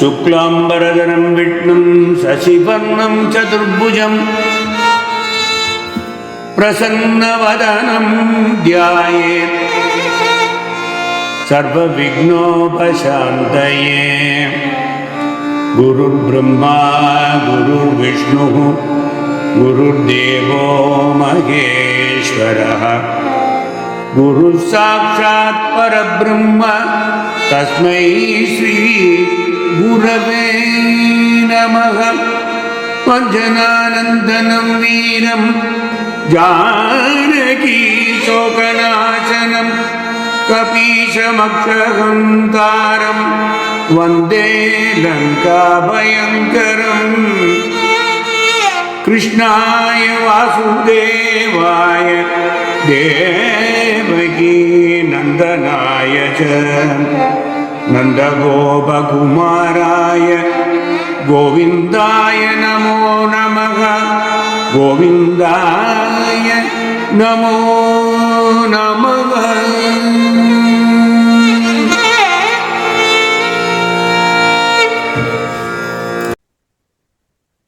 शुक्लांबरधरं विष्णुं शशिवर्णं चतुर्भुजं प्रसन्नवदनं ध्यायेत् सर्वविघ्नोपशान्तये। गुरुर्ब्रह्मा गुरुर्विष्णुः गुरुर्देवो महेश्वरः गुरुः साक्षात् परब्रह्म तस्मै श्री गुरवे नमः। वञ्चनानन्दनं वीरं जानकी शोकनाशनं कपीशमक्षहन्तारं वन्दे लङ्काभयङ्करम्। कृष्णाय वासुदेवाय देवकी नन्दनाय च नन्दगोपकुमाराय गोविन्दाय नमो नमः। गोविन्दाय नमो नमः।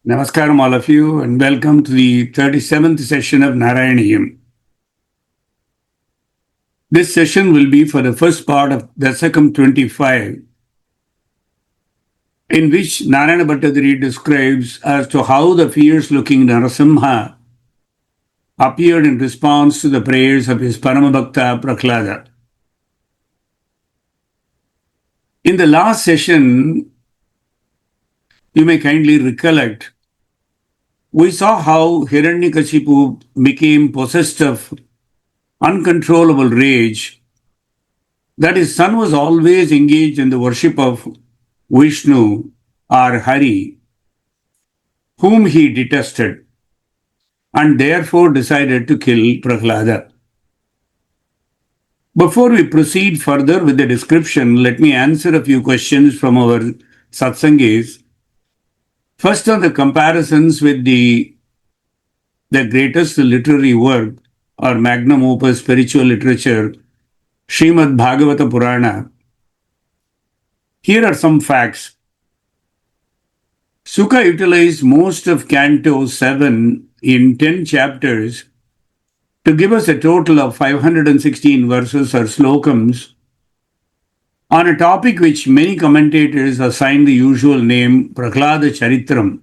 Namaskaram all of you, and welcome to the 37th session of Narayaneeyam. This session will be for the first part of Dasakam 25, in which Narayana Bhattadri describes as to how the fierce-looking Narasimha appeared in response to the prayers of his Paramabhakta Prahlada. In the last session, you may kindly recollect, we saw how Hiranyakasipu became possessed of uncontrollable rage, that his son was always engaged in the worship of Vishnu or Hari, whom he detested, and therefore decided to kill Prahlada. Before we proceed further with the description, let me answer a few questions from our satsangis. First, on the comparisons with the greatest literary work or magnum opus spiritual literature, Srimad Bhagavata Puranam. Here are some facts. Sukha utilized most of Canto 7 in 10 chapters to give us a total of 516 verses or slokams on a topic which many commentators assign the usual name Prahlada Charitram.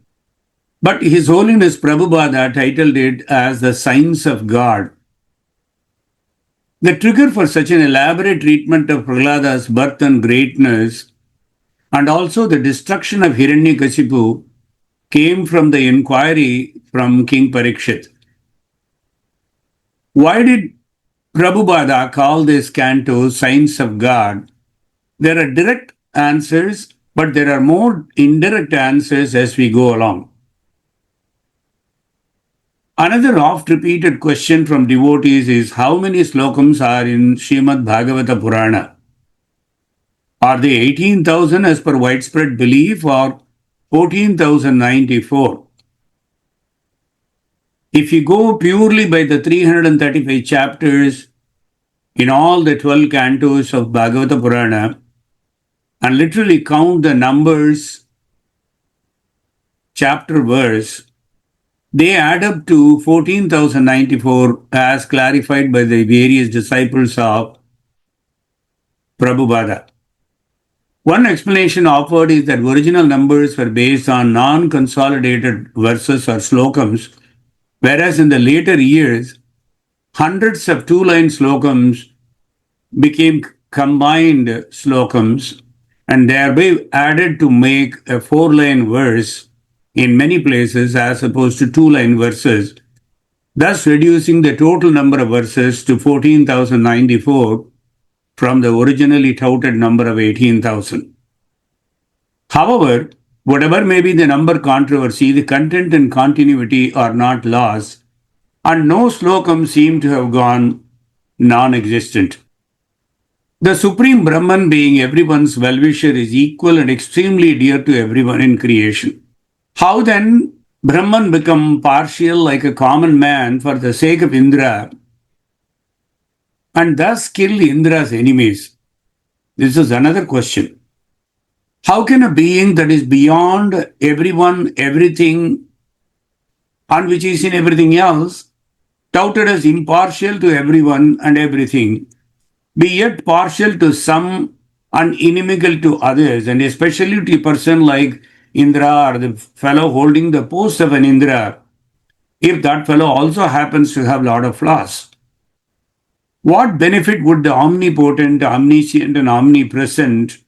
But His Holiness Prabhupada titled it as the Science of God. The trigger for such an elaborate treatment of Prahlada's birth and greatness, and also the destruction of Hiranyakasipu, came from the inquiry from King Parikshit. Why did Prabhupada call this canto Science of God? There are direct answers, but there are more indirect answers as we go along. Another oft-repeated question from devotees is how many slokams are in Srimad Bhagavata Purana? Are they 18,000 as per widespread belief or 14,094? If you go purely by the 335 chapters in all the 12 cantos of Bhagavata Purana and literally count the numbers, chapter, verse, they add up to 14,094 as clarified by the various disciples of Prabhupada. One explanation offered is that original numbers were based on non-consolidated verses or slokams, whereas in the later years, hundreds of two-line slokams became combined slokams and thereby added to make a four-line verse in many places as opposed to two-line verses, thus reducing the total number of verses to 14,094 from the originally touted number of 18,000. However, whatever may be the number controversy, the content and continuity are not lost, and no slokam seem to have gone non-existent. The Supreme Brahman, being everyone's well-wisher, is equal and extremely dear to everyone in creation. How then Brahman become partial like a common man for the sake of Indra and thus kill Indra's enemies? This is another question. How can a being that is beyond everyone, everything, and which is in everything else, touted as impartial to everyone and everything, be yet partial to some and inimical to others, and especially to a person like Indra or the fellow holding the post of an Indra, if that fellow also happens to have a lot of flaws? What benefit would the omnipotent, omniscient, and omnipresent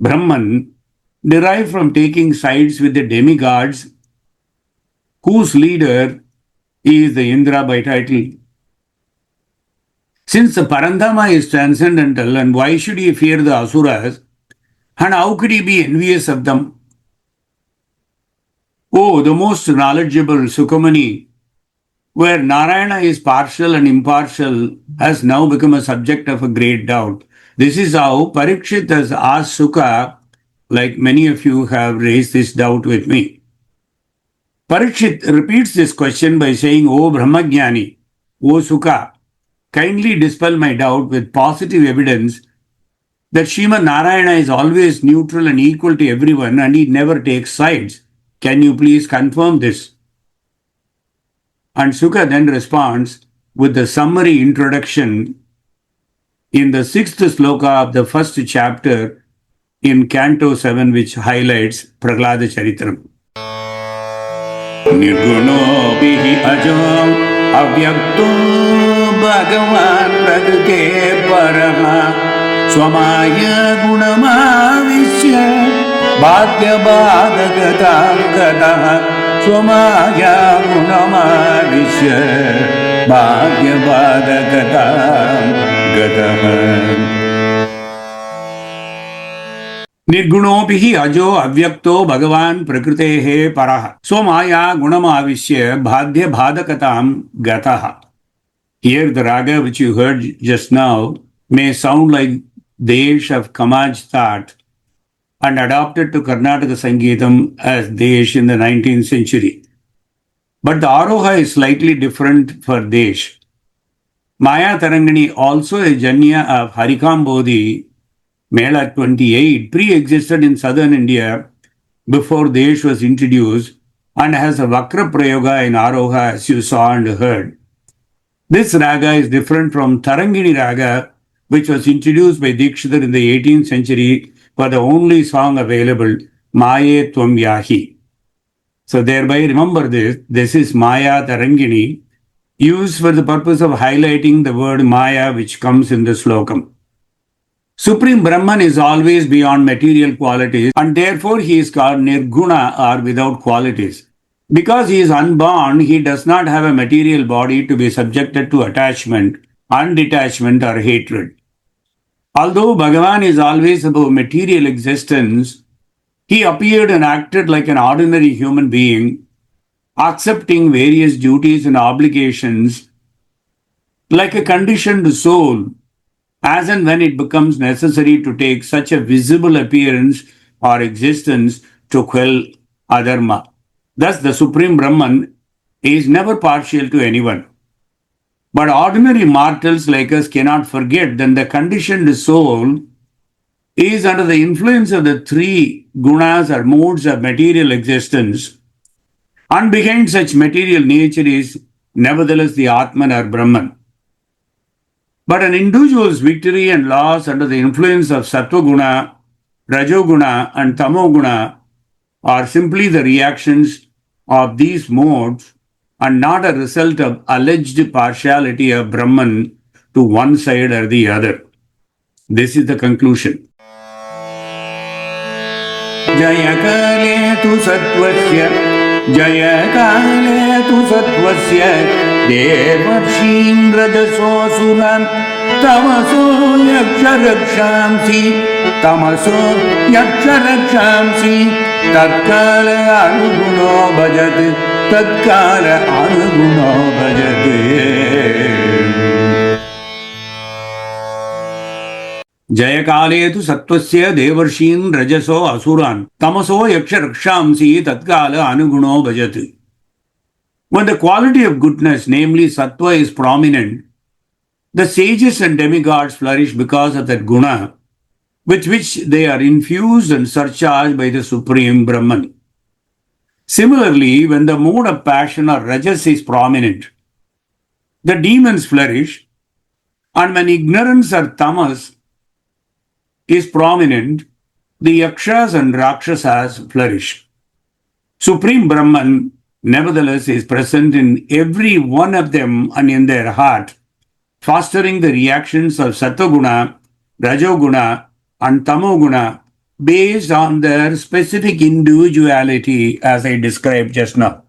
Brahman derive from taking sides with the demigods whose leader is the Indra by title? Since the Parandama is transcendental, and why should he fear the Asuras, and how could he be envious of them? Oh, the most knowledgeable Sukamani, where Narayana is partial and impartial, has now become a subject of a great doubt. This is how Parikshit has asked Sukha, like many of you have raised this doubt with me. Parikshit repeats this question by saying, O Brahmagyani, O Sukha, kindly dispel my doubt with positive evidence that Srimad Narayana is always neutral and equal to everyone and he never takes sides. Can you please confirm this? And Sukha then responds with the summary introduction in the 6th sloka of the first chapter in Canto 7, which highlights Prahlada Charitram. Nirgunopihi ajam avyakto bhagavan prakrite paraha swamaya gunamavishya bhagya bhadagatam gataha swamaya gunamavishya bhagya bhadagatam gataha. Nirgunopihi ajo avyakto bhagavan prakritehe paraha swamaya gunamavishya bhagya bhadakatam gataha. Here the raga which you heard just now may sound like Desh of Kamaj That and adopted to Karnataka Sangeetam as Desh in the 19th century. But the Aroha is slightly different for Desh. Maya Tarangani, also a Janya of Harikambodhi, Mela 28, pre-existed in southern India before Desh was introduced and has a Vakra Prayoga in Aroha as you saw and heard. This raga is different from Tarangini raga, which was introduced by Dikshidhar in the 18th century for the only song available, Maye Tvam Yahi. So thereby remember this is Maya Tarangini, used for the purpose of highlighting the word Maya which comes in the slokam. Supreme Brahman is always beyond material qualities and therefore he is called Nirguna or without qualities. Because he is unborn, he does not have a material body to be subjected to attachment, undetachment or hatred. Although Bhagavan is always above material existence, he appeared and acted like an ordinary human being, accepting various duties and obligations like a conditioned soul, as and when it becomes necessary to take such a visible appearance or existence to quell adharma. Thus, the Supreme Brahman is never partial to anyone. But ordinary mortals like us cannot forget that the conditioned soul is under the influence of the three gunas or modes of material existence, and behind such material nature is nevertheless the Atman or Brahman. But an individual's victory and loss under the influence of Sattva Guna, Rajoguna and Tamoguna are simply the reactions of these modes and not a result of alleged partiality of Brahman to one side or the other. This is the conclusion. Jayakale tu sattvasya, Jayakale tu sattvasya, Devarshim rajaso suram, Tamaso yaksharakshamsi, Tamaso yaksharakshamsi, Tatkala anuguno bhajate, Tatkala anuguno bhajate. Jayakale tu sattvasya devarshin rajaso asuran, Tamaso yaksharakshamsi, Tatkala anuguno bhajate. When the quality of goodness, namely sattva, is prominent, the sages and demigods flourish because of that guna, with which they are infused and surcharged by the Supreme Brahman. Similarly, when the mode of passion or rajas is prominent, the demons flourish, and when ignorance or tamas is prominent, the yakshas and rakshasas flourish. Supreme Brahman, nevertheless, is present in every one of them and in their heart, fostering the reactions of Sattva-guna, Rajoguna, and Tamoguna based on their specific individuality, as I described just now.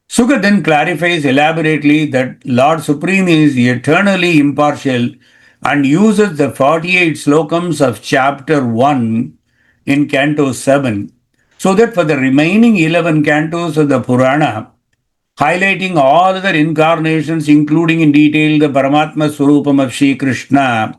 Sukha then clarifies elaborately that Lord Supreme is eternally impartial and uses the 48 slokams of chapter 1 in canto 7, so that for the remaining 11 cantos of the Purana, highlighting all other incarnations, including in detail the Paramatma Swarupam of Sri Krishna,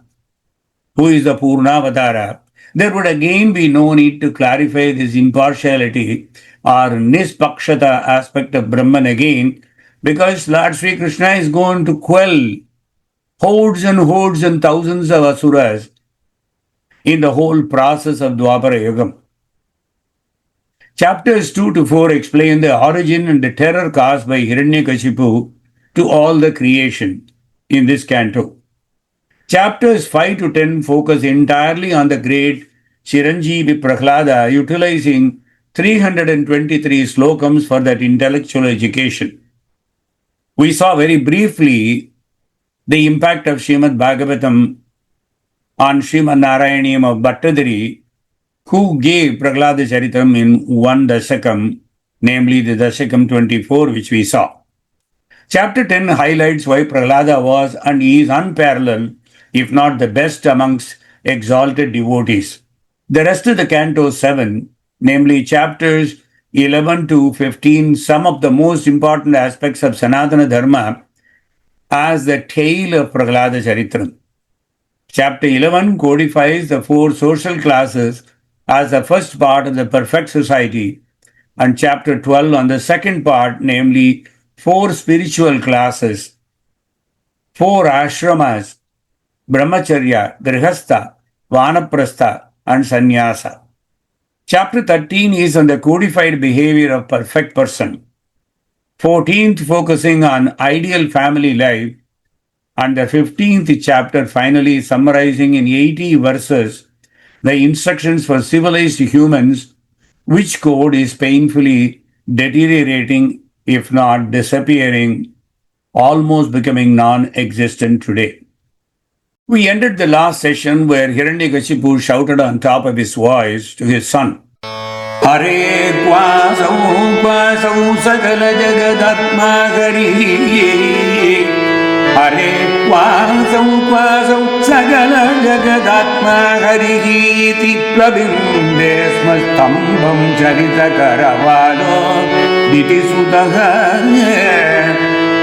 who is the Purna-avatārā, there would again be no need to clarify this impartiality or nispakshata aspect of Brahman again, because Lord Sri Krishna is going to quell hordes and thousands of asuras in the whole process of Dwapara Yugam. Chapters 2 to 4 explain the origin and the terror caused by Hiranyakasipu to all the creation in this canto. Chapters 5 to 10 focus entirely on the great Chiranjeevi Prahlada, utilizing 323 slokams for that intellectual education. We saw very briefly the impact of Srimad Bhagavatam on Srimad Narayaneeyam of Bhattadari, who gave Prahlada Charitam in one Dashakam, namely the Dashakam 24, which we saw. Chapter 10 highlights why Prahlada was and is unparalleled, if not the best amongst exalted devotees. The rest of the canto 7, namely chapters 11 to 15, sum up the most important aspects of Sanatana Dharma as the tale of Prahlada Charitram. Chapter 11 codifies the 4 social classes as the first part of the perfect society, and chapter 12 on the second part, namely 4 spiritual classes, 4 ashramas, Brahmacharya, Grihastha, Vanaprastha, and Sannyasa. Chapter 13 is on the codified behavior of perfect person. 14th focusing on ideal family life, and the 15th chapter finally summarizing in 80 verses the instructions for civilized humans, which code is painfully deteriorating, if not disappearing, almost becoming non-existent today. We ended the last session where Hiranyakasipu shouted on top of his voice to his son, Hare Kwasau Sakala Jagadatma Hari. Hare Kwasau Sakala Jagadatma Hari. Iti Prabhinde Smastambam Charita Karavalo Diti Sutaha.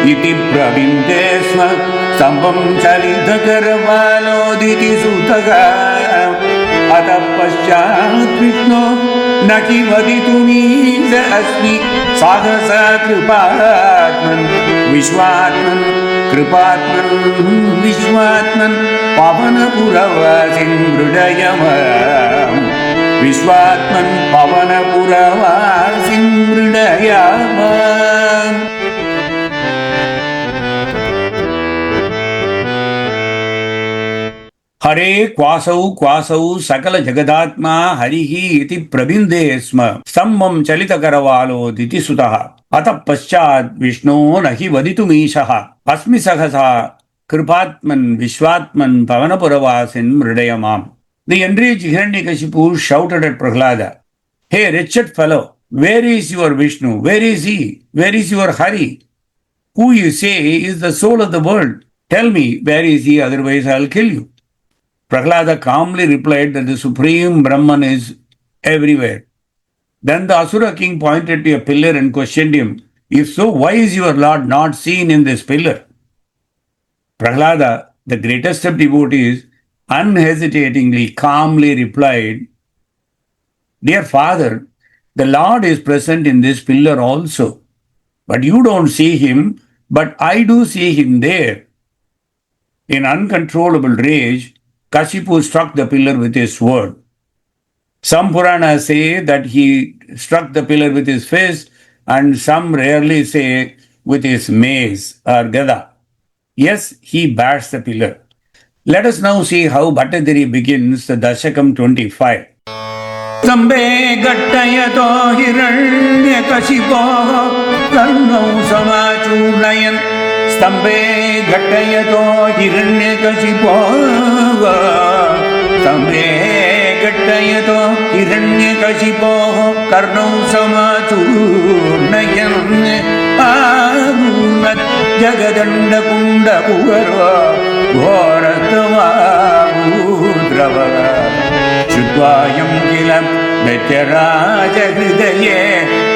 Iti Prabhinde Smastambam Charita Karavalo Diti Sutaha. Atapaschat Krishna Naki vaditumi asmi sadhasa kripatman Vishwatman kripatman Vishwatman pavana puravasin hridayamam Vishwatman pavana puravasin hridayamam. Hare Kwasau Sakala Jagadatma Harihi iti Prabhinde Sma Sambam Chalita Karavalo Diti Sutaha Ata Paschat Vishnu Nahi Vaditumishaha Asmi Sahasa Kripatman Vishwatman Pavanapuravasin Mridayamam. The enraged Hiranyakasipu shouted at Prahlada, Hey wretched fellow, where is your Vishnu? Where is he? Where is your Hari? Who you say is the soul of the world? Tell me, where is he? Otherwise I'll kill you. Prahlada calmly replied that the Supreme Brahman is everywhere. Then the Asura king pointed to a pillar and questioned him, If so, why is your Lord not seen in this pillar? Prahlada, the greatest of devotees, unhesitatingly, calmly replied, Dear Father, the Lord is present in this pillar also, but you don't see him, but I do see him there. In uncontrollable rage, Kashipu struck the pillar with his sword. Some Puranas say that he struck the pillar with his fist, and some rarely say with his mace or gada. Yes, he bashed the pillar. Let us now see how Bhattadiri begins the Dashakam 25. Sambe gattayato hiranyakasipo karnau samachurnayan. Sambe gattayato hiranyakasipo. Sambe gattayato hiranyakasipo karnau samachurnayan. Arunat jagadanda kunda kuvara ghoratava udravaga. Shudvayam kilam daitya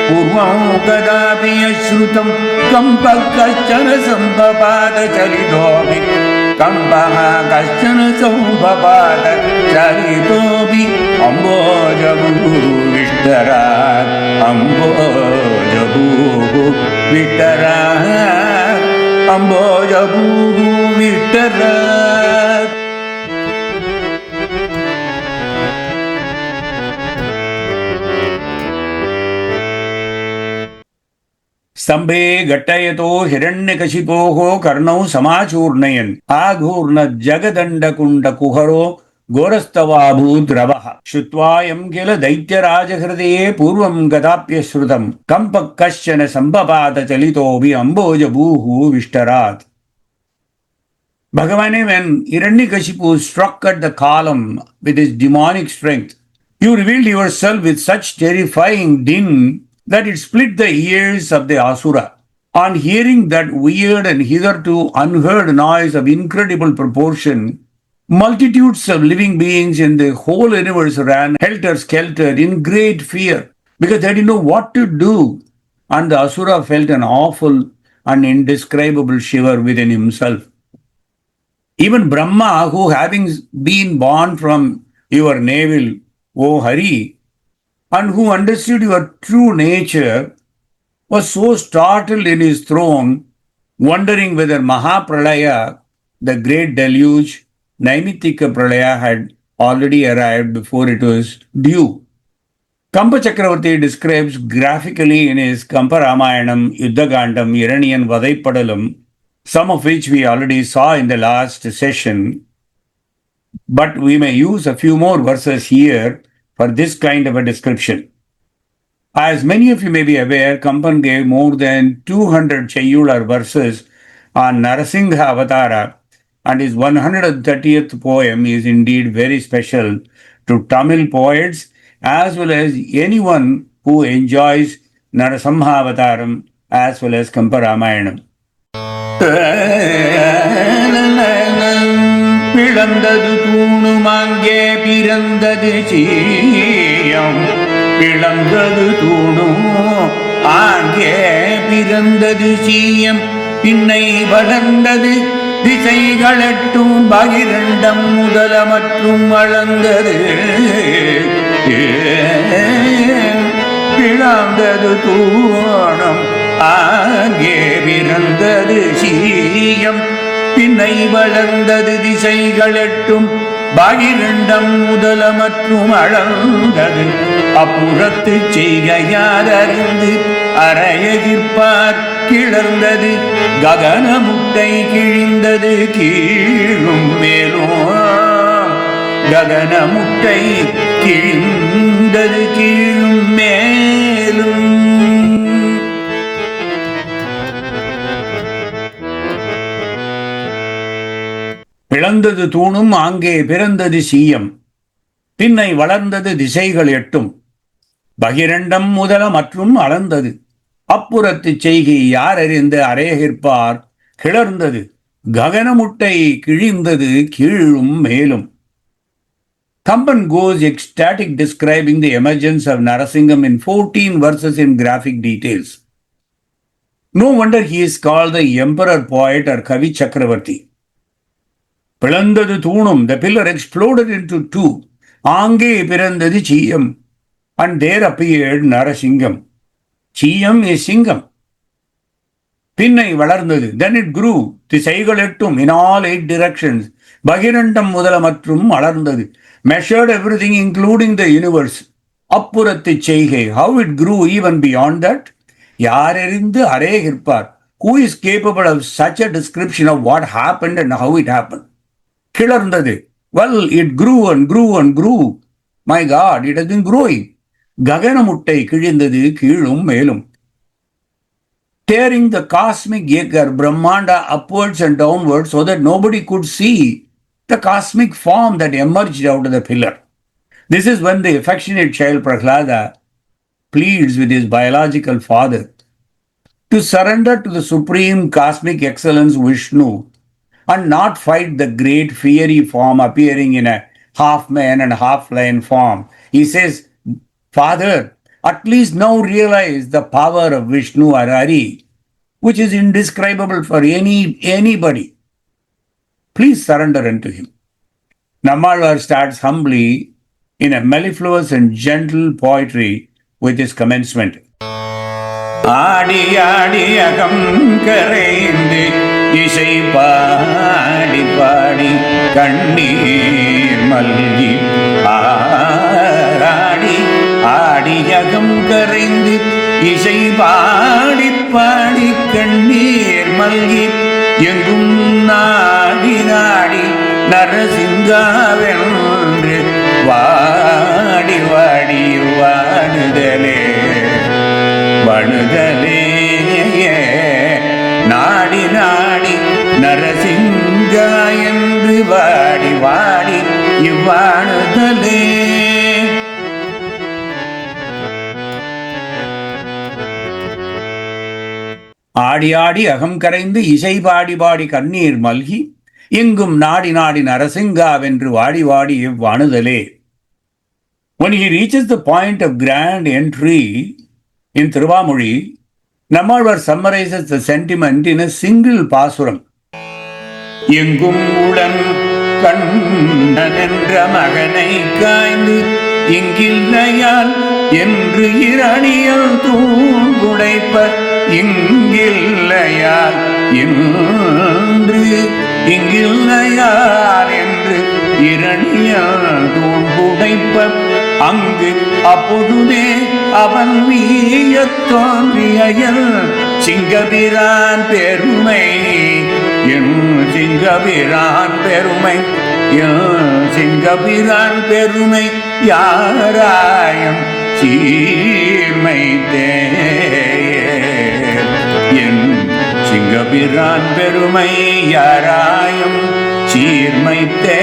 purvam kadapi ashrutam kampa kashchana sambhapada chalitobi kampa kashchana sambhapada chalitobi ambojabu vishtarat ambojabu vishtarat ambojabu vishtarat. स्तंभे घट्टयतो हिरण्यकशिपोः कर्णौ समाचूर्णयन् आघूर्ण जगदण्ड कुण्ड कुहरो घोरस्तवाभूद्रवः श्रुत्वायं किल दैत्यराजहृदये पूर्वं गदाप्यश्रुतं कम्पः कश्चन सम्भपात चलितोऽपि अम्बोजभूः विष्टरात्. Bhagavane, when Hiranyakasipu struck at the column with his demonic strength, you revealed yourself with such terrifying din that it split the ears of the asura. On hearing that weird and hitherto unheard noise of incredible proportion, multitudes of living beings in the whole universe ran helter-skelter in great fear because they didn't know what to do, and the asura felt an awful and indescribable shiver within himself. Even Brahma, who having been born from your navel, O Hari, and who understood your true nature, was so startled in his throne, wondering whether Mahapralaya, the great deluge, Naimittika Pralaya, had already arrived before it was due. Kampa Chakravarti describes graphically in his Kampa Ramayanam, Yuddhagandam, Iranian Vadaippadalam, some of which we already saw in the last session, but we may use a few more verses here for this kind of a description. As many of you may be aware, Kampan gave more than 200 Chayyular verses on Narasimha-avatārā, and his 130th poem is indeed very special to Tamil poets as well as anyone who enjoys Narasimha-avatārā as well as Kampa Ramayanam. பிளந்தது தூணுமாங்கே பிறந்தது சீயம் பிளந்தது தூணும் ஆங்கே பிறந்தது சீயம் பின்னை வளர்ந்தது திசைகளட்டும் பகிரண்டம் முதல மற்றும் வளர்ந்தது பிளந்தது தூணும் ஆங்கே பிறந்தது சீயம் பின்னை வளர்ந்தது திசைகளெட்டும் பகிரண்டம் முதல மற்றும் அளந்தது அப்புறத்து செய்கையாரறிந்து அரையகிற்பார் கிளர்ந்தது ககன முட்டை கிழிந்தது கீழும் மேலும் ககன முட்டை கிழிந்தது கீழும் மேலும். பிளந்தது தூணும் ஆங்கே பிறந்தது சீயம் பின்னை வளர்ந்தது திசைகள் எட்டும் பகிரண்டம் முதல மற்றும் அளந்தது அப்புறத்து செய்கை யார் அறிந்து அரையகிற்பார் கிளர்ந்தது ககனமுட்டை கிழிந்தது கீழும் மேலும். Kampan goes ecstatic describing the emergence of Narasimham in 14 verses in graphic details. No wonder he is called the emperor poet or Kavi Chakravarti. பிளந்தது தூணும், the pillar exploded into two. ஆங்கே பிறந்தது சீயம், and there appeared Narasimham. Chiyam is Singham. பின்னை வளர்ந்தது. Then it grew. திசைகள் எட்டும், in all 8 directions. பகிரண்டம் முதலமற்றும் வளர்ந்தது. Measured everything including the universe. அப்புறத்து செய்கை. How it grew even beyond that? யாரெறிந்து அரே இருப்பார். Who is capable of such a description of what happened and how it happened? கிளர்ந்தது. Well, it grew and grew and grew. My God, it has been growing. ககன முட்டை கிழிந்தது கீழும் மேலும். Tearing the cosmic acre Brahmanda upwards and downwards so that nobody could see the cosmic form that emerged out of the pillar. This is when the affectionate child Prahlada pleads with his biological father to surrender to the supreme cosmic excellence Vishnu and not fight the great fiery form appearing in a half man and half lion form. He says, Father, at least now realize the power of Vishnu or Hari, which is indescribable for anybody. Please surrender unto him. Nammalvar starts humbly in a mellifluous and gentle poetry with his commencement. ஆடி ஆடி அகம் கரைந்து இசை பாடி பாடி கண்ணீர் மல்கி ஆடி ஆடி அகம் கரைந்து இசை பாடி பாடி கண்ணீர் மல்கி எங்கும் நாடி நாடி நரசிங்காவென்று வாடி வாடி வாடுதலே வணுதலே நாடி நாடி நரசிங்கா என்று வாடி வாடி இவ்வாணுதலே. ஆடி ஆடி அகம் கரைந்து இசை பாடி பாடி கண்ணீர் மல்கி எங்கும் நாடி நாடி நரசிங்காவென்று வாடி வாடி இவ்வாணுதலே. When he reaches the point of grand entry in Thiruvamozhi, Nammalvar summarizes the sentiment in a single பாசுரம். எங்கும் உடன் கண்ணனென்ற மகனை காய்ந்து இங்கில்லையால் என்று இரணியல் தூங்குடைப்ப இங்கில்லையால் என்று இங்கில்லையால் என்று இரணியல் தூங்குடைப்ப அங்கு அப்பொழுதே அவன் வீயத் தோன்றியல் சிங்கபிரான் பெருமை என் சிங்கபிரான் பெருமை என் சிங்கபிரான் பெருமை யாராயம் சீர்மைத்தே என் சிங்கபிரான் பெருமை யாராயம் சீர்மைத்தே.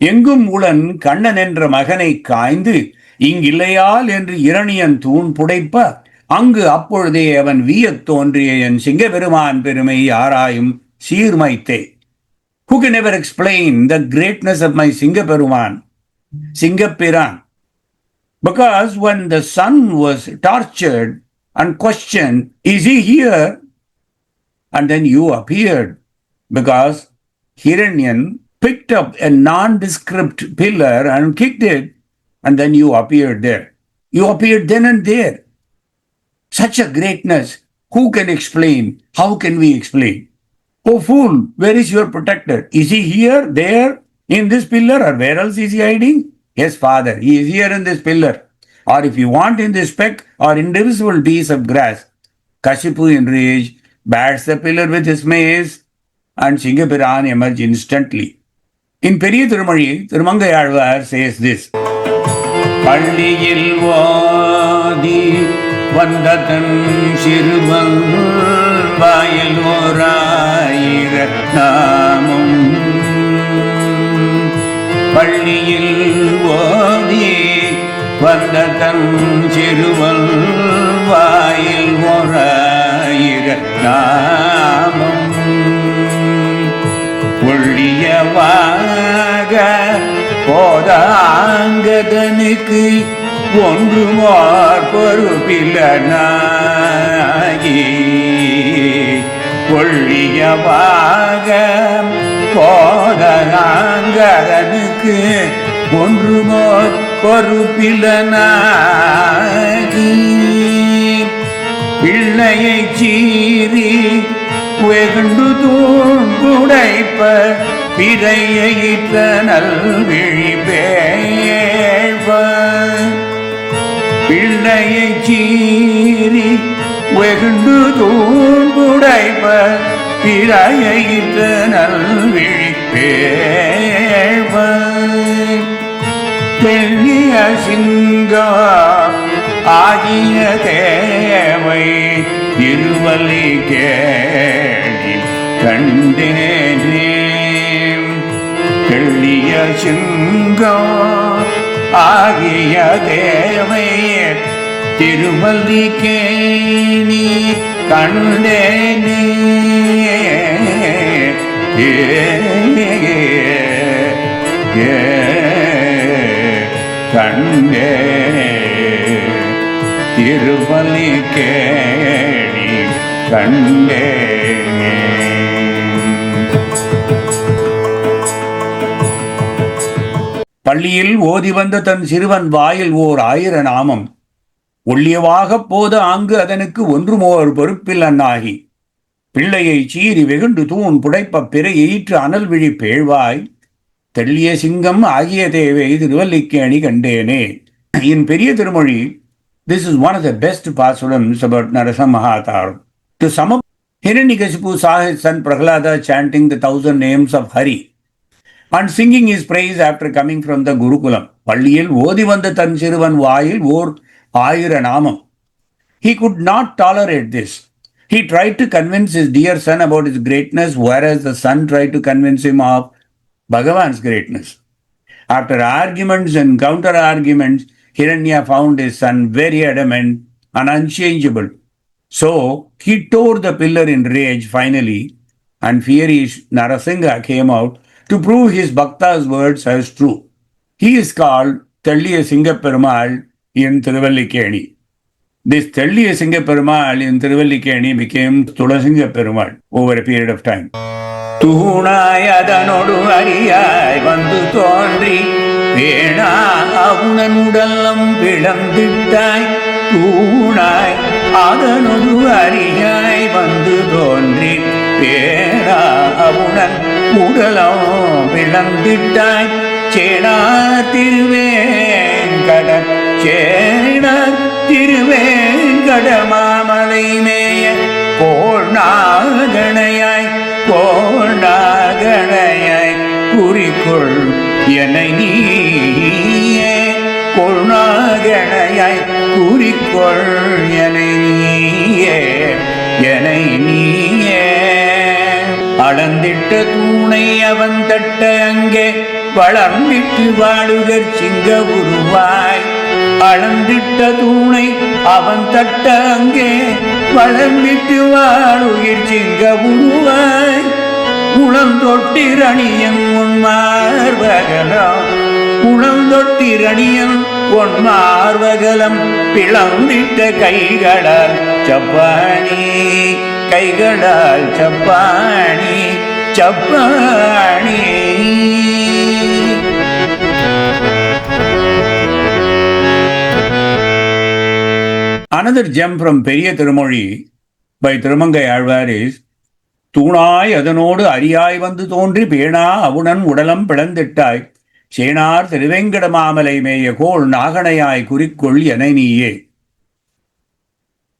எங்கும் உளன் கண்ணன் என்ற மகனை காய்ந்து இங்கில்லையால் என்று இரணியன் தூண் புடைப்ப அங்கு அப்பொழுதே அவன் வீயத் தோன்றிய என் சிங்கபெருமான் பெருமை யாராயும் சீர்மைத்தே. Who can ever explain the greatness of my Singaperuman, Singapiran? Because when the son was tortured and questioned, is he here? And then you appeared, because Hiranyan picked up a nondescript pillar and kicked it, and then you appeared there. You appeared then and there. Such a greatness, who can explain? How can we explain? Oh fool, where is your protector? Is he here, there, in this pillar, or where else is he hiding? Yes, Father, he is here in this pillar. Or if you want, in this speck or indivisible piece of grass. Kashipu in rage bats the pillar with his mace, and Singapiran emerged instantly. In Periya Thirumazhi, Thirumangayalvar says this. பள்ளியில் ஓதி வந்ததன் சிறுவன் வாயில் ஓராயிர நாமம். பள்ளியில் ஓதி வந்ததன் சிறுவன் வாயில் ஓராயிர நாமம். ஒள்ளியவாக போதாங்கதனுக்கு ஒன்றுமார் பொறுப்பிலனாகி ஒள்ளியவாக போதனாங்கரனுக்கு ஒன்றுமோ பொறுப்பிலனாகி பிள்ளையை சீறி வெகுண்டு தூண்டுடைப்ப பிறையிட்ட நல்விழி பேழ்வ பிள்ளையை சீறி வெகுண்டு தூண்டுடைப்ப பிறையிட்ட நல்விழி பேழ்வ தெள்ளிய சிங்கம் ஆகிய தேவை இருவலி கேடி கண்டேனே தெள்ளிய சிங்கம் ஆகிய தேவை திருவல்லி கேணி கண்டேனே கண்டே திருவல்லி கேணி கண்டே. பள்ளியில் ஓதி வந்த தன் சிறுவன் வாயில் ஓர் 1000 நாமம் ஒள்ளியவாகப் போத ஆங்கு அதனுக்கு ஒன்றுமோர் பொறுப்பில் அன்னாகி பிள்ளையை சீறி வெகுண்டு தூண் புடைப்ப பிற ஈற்று அனல் விழி பேழ்வாய் தெள்ளிய சிங்கம் ஆகிய தேவை திருவல்லிக்கேணி கண்டேனே. In பெரிய திருமொழி, this is one of the best pasurams about Narasimha-avatārā. To sum up, Hiranyakasipu saw his son Prahlada chanting the 1000 names of Hari and singing his praise after coming from the Gurukulam. பள்ளியில் ஓதி வந்த தன் சிறுவன் வாயில் ஓர் 1000 நாமம். He could not tolerate this. He tried to convince his dear son about his greatness, whereas the son tried to convince him of Bhagavan's greatness. After arguments and counter-arguments, Hiranya found his son very adamant and unchangeable. So, he tore the pillar in rage finally, and furious Narasimha came out to prove his Bhakta's words as true. He is called Thalliya Singaperumal in Thiruvaiyaru. This Thalliya Singaperumal in Thiruvaiyaru became Thulasingaperumal over a period of time. தூணாய் அதனொடு அரியாய் வந்து தோன்றி பேணா அவுணன் உடலம் பிளந்திட்டாய் தூணாய் அதனொடு அரியாய் வந்து தோன்றி பேணா அவுணன் உடலம் பிளந்திட்டாய் சேனா திருவேங்கட சேனா திருவேங்கட மாமலை மேய கோணாகணையாய் கோணாகணையாய் குறிக்கொள் என்னை நீயே கோணாகணையாய் குறிக்கொள் என்னை நீயே என்னை நீயே அளந்திட்ட தூணை அவன் தட்ட அங்கே வளர்ந்திட்டு வாழுகர் சிங்க உருவாய் அளந்திட்ட தூணை அவன் தட்ட அங்கே வளர்ந்திட்டு வாழுகிர் சிங்க உருவாய் உளந்தொட்டிரணியன் உன்மார்வகலம் உளந்தொட்டிரணியன் உன்மார்வகலம் பிளந்திட்ட கைகளால் சப்பாணி கைகளால் சப்பாணி சப்பாணி. Another gem from Periya Tirumozhi by Thirumangai Alvar is தூணாய் அதனோடு அரியாய் வந்து தோன்றி பேணா அவுணன் உடலம் பிளந்திட்டாய் சேனார் திருவேங்கட மாமலை மேய கோள் நாகனையாய் குறிக்கொள் என நீயே.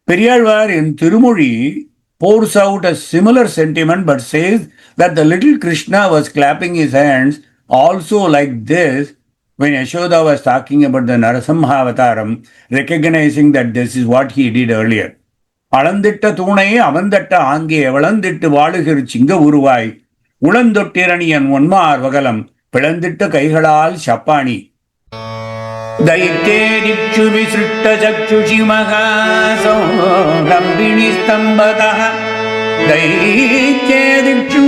Periyalvar in Tirumozhi pours out a similar sentiment but says that the little Krishna was clapping his hands also like this when Yashoda was talking about the Narasimha-avatārā, recognizing that this is what he did earlier. அளந்திட்ட தூணை அவந்தட்ட ஆங்கே வளந்திட்டு வாழுகிற சிங்க உருவாய் உளந்தொட்டிரணியன் ஒன்மார் வகலம் பிளந்திட்ட கைகளால் சப்பாணி. दैत्येदिक्षु विसृष्ट चक्षुषि महासौरम्भिणि स्तम्भतः दैत्येदिक्षु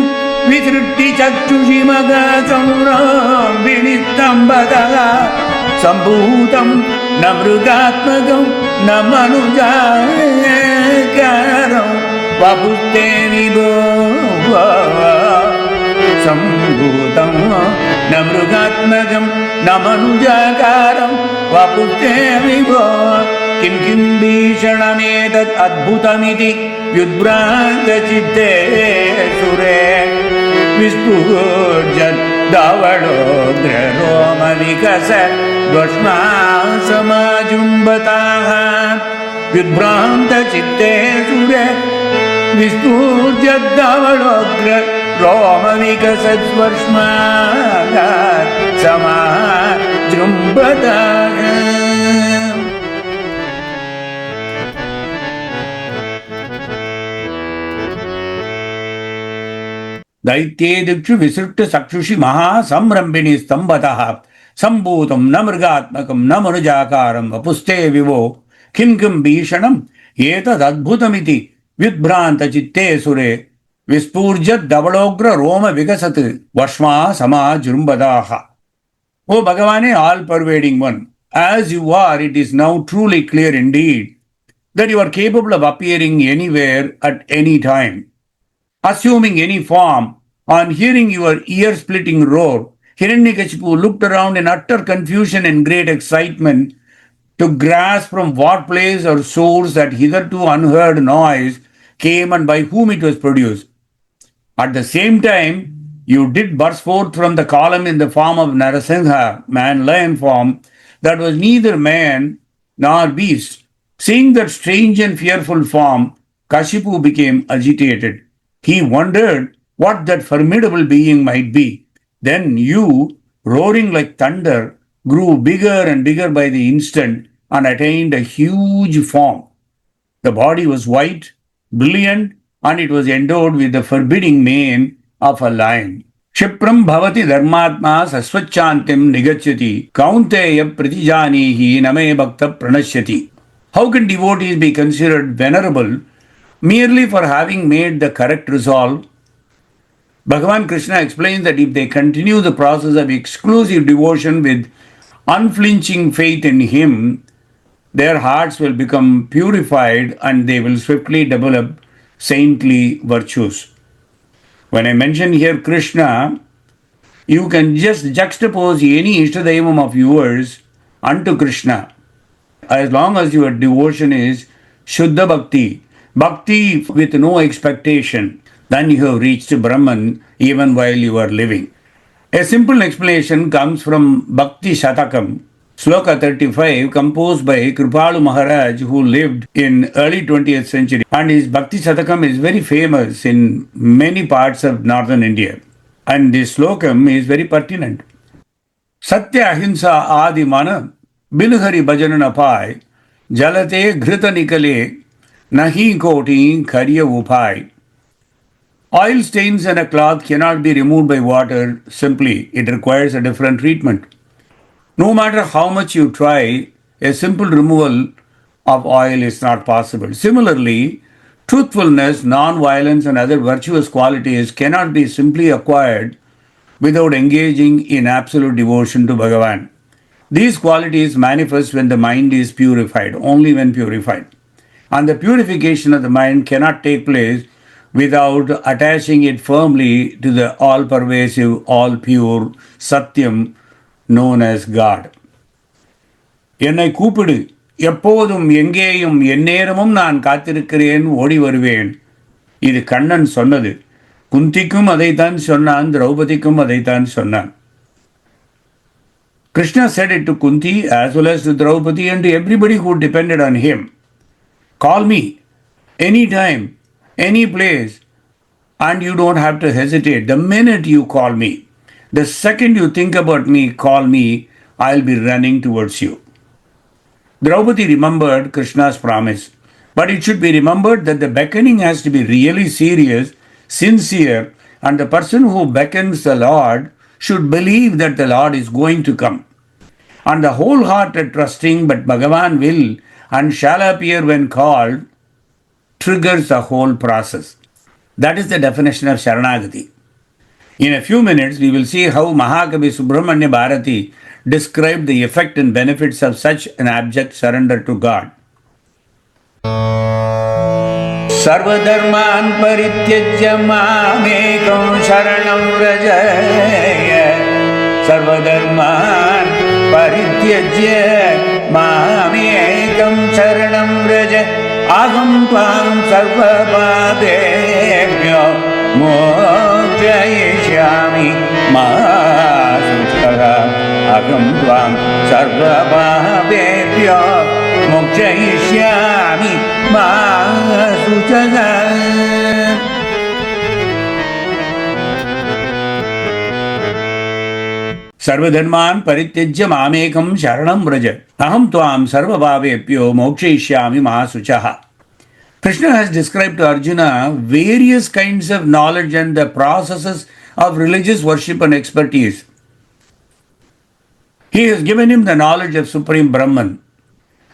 विसृष्टि चक्षुषि महासौरम्भिणि स्तम्भतः सम्भूतं न मृगात्मकं न मनुजाकारं वपुस्ते विभो Sambhutam na mrugatmagam na manujakaram vaputte vivo kim kim bhishanamedad adbhutamiti vyudbranta chitte sure vispurjat davadodra roma vikasa dvashma samajumbataha vyudbranta chitte sure vispurjat davadodra roma vikasa dvashma samajumbataha. Daitye dikshu visrutta sakshushi maha samrambini stambataha sambhutam na mrigatmakam na manujakaram vapuste vivo kim kim bhishanam etad adbhutamiti vyudbranta chitte sure vispurjat davalogra roma vikasat vashma sama jurumbadaha. O Bhagavane, all-pervading one, as you are, it is now truly clear indeed that you are capable of appearing anywhere at any time, assuming any form. On hearing your ear-splitting roar, Hiranyakasipu looked around in utter confusion and great excitement to grasp from what place or source that hitherto unheard noise came and by whom it was produced. At the same time, you did burst forth from the column in the form of Narasimha, man-lion form, that was neither man nor beast. Seeing that strange and fearful form, Kashipu became agitated. He wondered what that formidable being might be. Then you, roaring like thunder, grew bigger and bigger by the instant and attained a huge form. The body was white, brilliant, and it was endowed with the forbidding mane of a lion. Shipram bhavati dharmatma sasvachantim nigachyati kaunteya pratijanihi name bhakta pranashyati. How can devotees be considered venerable merely for having made the correct resolve? Bhagavan Krishna explains that if they continue the process of exclusive devotion with unflinching faith in Him, their hearts will become purified and they will swiftly develop saintly virtues. When I mention here Krishna, you can just juxtapose any Ishtadaivam of yours unto Krishna. As long as your devotion is Shuddha Bhakti, Bhakti with no expectation, then you have reached Brahman even while you are living. A simple explanation comes from Bhakti Shatakam, Sloka 35, composed by Kripalu Maharaj, who lived in early 20th century. And his Bhakti Shatakam is very famous in many parts of northern India. And this slokam is very pertinent. Satya Ahimsa Adi Mana, Bilhari Bhajanana Pai, Jalate Ghrita Nikale, Nahi Koti Kariya Upai. Oil stains on a cloth cannot be removed by water simply. It requires a different treatment. No matter how much you try, a simple removal of oil is not possible. Similarly, truthfulness, non-violence and other virtuous qualities cannot be simply acquired without engaging in absolute devotion to Bhagavan. These qualities manifest when the mind is purified, only when purified. And the purification of the mind cannot take place without attaching it firmly to the all-pervasive, all-pure Satyam known as God. என்னை கூப்பிடு, எப்போதும் எங்கேயும் எந்நேரமும் நான் காத்திருக்கிறேன், ஓடி வருவேன். இது கண்ணன் சொன்னது. குந்திக்கும் அதைத்தான் சொன்னான், திரௌபதிக்கும் அதைத்தான் சொன்னான். Krishna said it to Kunti as well as to Draupadi and to everybody who depended on him. Call me anytime, any place, and you don't have to hesitate. The minute you call me, the second you think about me, call me, I'll be running towards you. Draupadi remembered Krishna's promise, but it should be remembered that the beckoning has to be really serious, sincere, and the person who beckons the Lord should believe that the Lord is going to come. And the wholehearted trusting, but Bhagavan will and shall appear when called, triggers the whole process. That is the definition of Sharanagati. In a few minutes, we will see how Mahakavi Subramanya Bharati described the effect and benefits of such an abject surrender to God. सर्वधर्मान् परित्यज्य मामेकं शरणं व्रज सर्वधर्मान् परित्यज्य मामेकं शरणं व्रज अहं त्वां सर्वपापेभ्यो मोक्षयिष्यामि मा शुचः अहं त्वां सर्वपापेभ्यो मोक्षयिष्यामि मा शुचः सर्वधर्मान् परित्यज्य मामेकं शरणं व्रज अहं त्वां सर्वपापेभ्यो मोक्षयिष्यामि मा शुचः. Krishna has described to Arjuna various kinds of knowledge and the processes of religious worship and expertise. He has given him the knowledge of Supreme Brahman,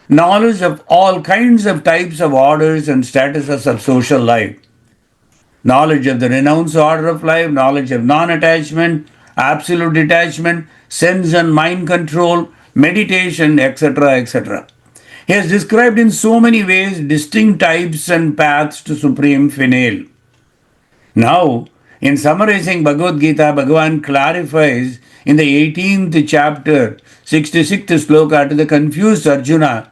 knowledge of all kinds of types of orders and statuses of social life, knowledge of the renounced order of life, knowledge of non-attachment, absolute detachment, sense and mind control, meditation, etc., etc. He has described in so many ways distinct types and paths to supreme finale. Now, in summarizing Bhagavad Gita, Bhagavan clarifies in the 18th chapter, 66th sloka to the confused Arjuna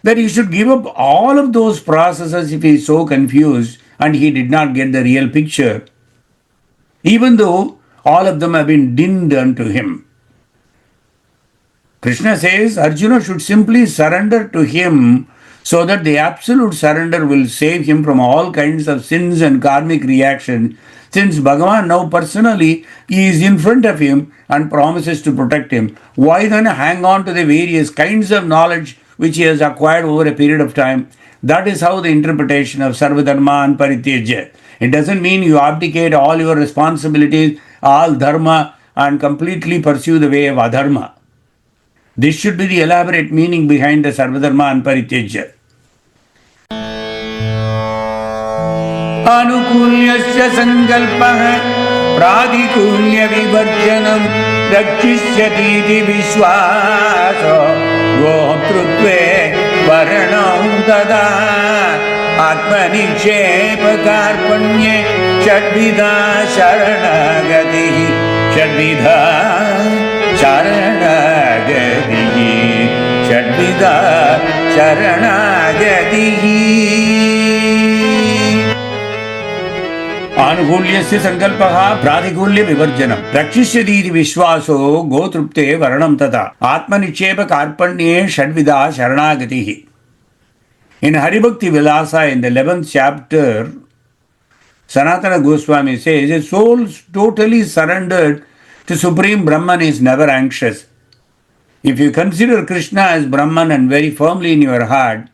that he should give up all of those processes if he is so confused and he did not get the real picture, even though all of them have been dinned unto him. Krishna says Arjuna should simply surrender to him so that the absolute surrender will save him from all kinds of sins and karmic reaction, since Bhagavan now personally is in front of him and promises to protect him. Why then hang on to the various kinds of knowledge which he has acquired over a period of time? That is how the interpretation of Sarvadharman Parityajya. It doesn't mean you abdicate all your responsibilities, all dharma, and completely pursue the way of adharma. This should be the elaborate meaning behind the Sarvadharman Parityajya. Anukulyasya sankalpah pradikulya vivarjanam rakshishyatiti vishwaso gotrutve varanam tada atmanikshepa karpanye shadvidha sharanagatihi shadvidha sharanagatihi shadvidha sharanagatihi. Anukulyasya sankalpaha pratikulya vivarjanam rakshishyaditi vishwaso gotrupte varanam tata atmanikshepa karpanye shadvidha sharanagatihi. In Hari-Bhakti Vilasa in the 11th chapter, Sanatana Goswami says, a soul totally surrendered to Supreme Brahman is never anxious. If you consider Krishna as Brahman and very firmly in your heart,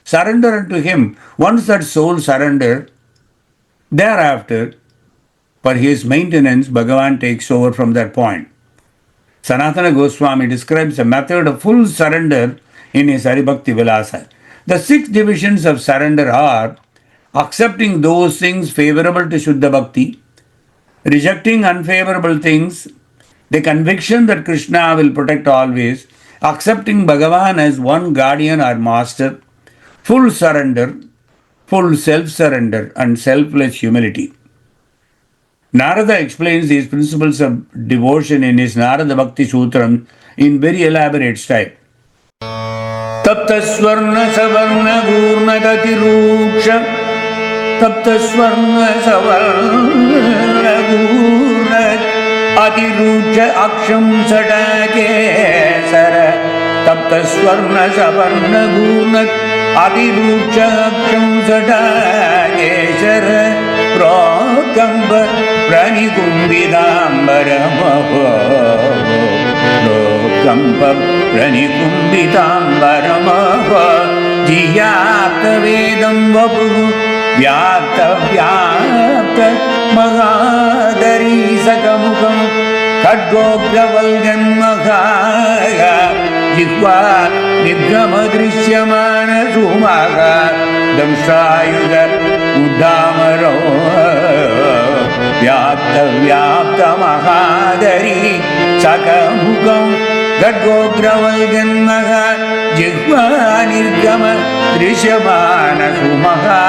surrender unto him. Once that soul surrender, thereafter, for his maintenance, Bhagavan takes over from that point. Sanatana Goswami describes a method of full surrender in his Hari-Bhakti Vilasa. The 6 divisions of surrender are accepting those things favorable to Shuddha Bhakti, rejecting unfavorable things, the conviction that Krishna will protect always, accepting Bhagavan as one guardian or master, full surrender, full self-surrender and selfless humility. Narada explains these principles of devotion in his Narada Bhakti Sutram in very elaborate style. Tapta swarna savarna gurna gatiruksha Tapta swarna savarna gurna atiruksha aksham sadakesara Tapta swarna savarna gurna atiruksha aksham sadakesara Prakamba pranikumbidambaramaho Kampa Ranikumbitambaramaha Jiyapta Vedam Vapu Vyapta Vyapta Mahadari Sakamukam Khadgogra Valgan Mahaya Jihva Nibhrama Drishyamana Sumaha Damshayuga Uddhamaro Vyapta Vyapta Mahadari Sakamukam Gadgogravalgan Maha Jihva Nirgama Drishyamana Sumaha